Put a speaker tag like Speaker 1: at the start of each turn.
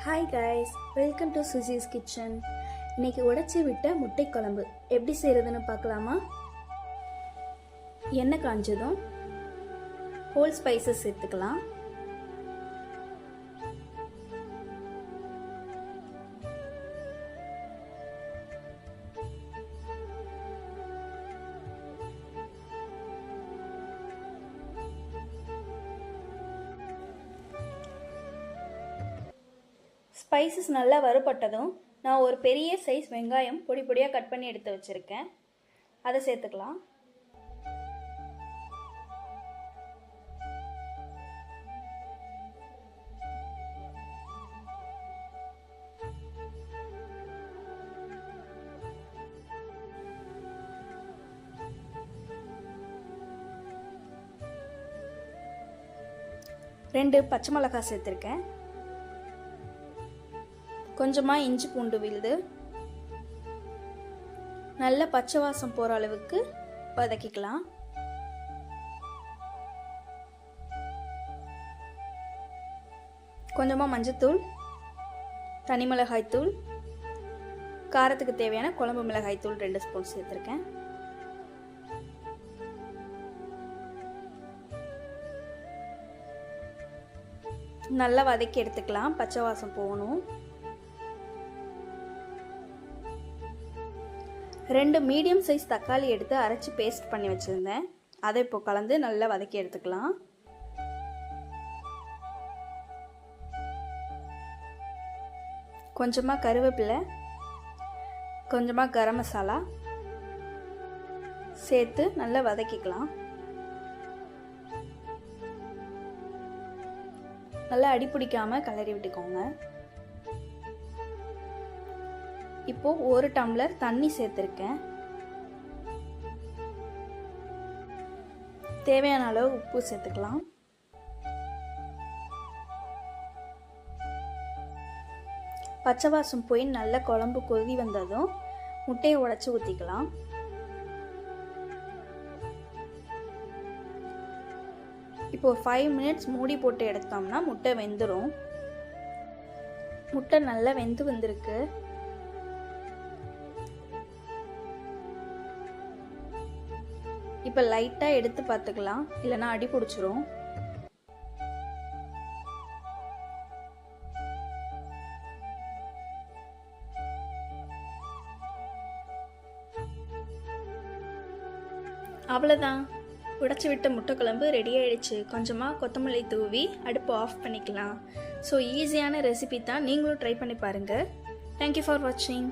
Speaker 1: Hi guys, welcome to Suchi's kitchen. இன்னைக்கு உடைச்சி விட்ட முட்டை குழம்பு எப்படி செய்கிறதுன்னு பார்க்கலாமா? எண்ணெய் காஞ்சதும் ஹோல் ஸ்பைசஸ் சேர்த்துக்கலாம். ஸ்பைசஸ் நல்லா வறுபட்டதும் நான் ஒரு பெரிய சைஸ் வெங்காயம் பொடி பொடியாக கட் பண்ணி எடுத்து வச்சுருக்கேன். அதை சேர்த்துக்கலாம். ரெண்டு பச்சை மிளகாய் சேர்த்துருக்கேன். கொஞ்சமாக இஞ்சி பூண்டு விழுது நல்ல பச்சை வாசம் போகிற அளவுக்கு வதக்கிக்கலாம். கொஞ்சமாக மஞ்சத்தூள், தனி மிளகாய்த்தூள், காரத்துக்கு தேவையான குழம்பு மிளகாய்த்தூள் 2 ஸ்பூன் சேர்த்துருக்கேன். நல்லா வதக்கி எடுத்துக்கலாம், பச்சை வாசம் போகணும். 2 மீடியம் சைஸ் தக்காளி எடுத்து அரைச்சி பேஸ்ட் பண்ணி வச்சுருந்தேன். அதை இப்போ கலந்து நல்லா வதக்கி எடுத்துக்கலாம். கொஞ்சமாக கருவேப்பிலை, கொஞ்சமாக கரம் மசாலா சேர்த்து நல்லா வதக்கிக்கலாம். நல்லா அடி பிடிக்காமல் கிளறி விட்டுக்கோங்க. இப்போ 1 டம்ளர் தண்ணி சேர்த்துருக்கேன். தேவையான அளவு உப்பு சேர்த்துக்கலாம். பச்சை வாசம் போய் நல்ல குழம்பு கொதி வந்ததும் முட்டையை உடைச்சி ஊற்றிக்கலாம். இப்போ 5 மினிட்ஸ் மூடி போட்டு எடுத்தோம்னா முட்டை வெந்துடும். முட்டை நல்லா வெந்து வந்திருக்கு. இப்போ லைட்டாக எடுத்து பார்த்துக்கலாம், இல்லைன்னா அடி பிடிச்சிரும். அவ்வளோதான், உடைச்சி விட்ட முட்டை குழம்பு ரெடி ஆயிடுச்சு. கொஞ்சமாக கொத்தமல்லி தூவி அடுப்பு ஆஃப் பண்ணிக்கலாம். ஸோ ஈஸியான ரெசிபி தான், நீங்களும் ட்ரை பண்ணி பாருங்கள். தேங்க்யூ ஃபார் வாட்சிங்.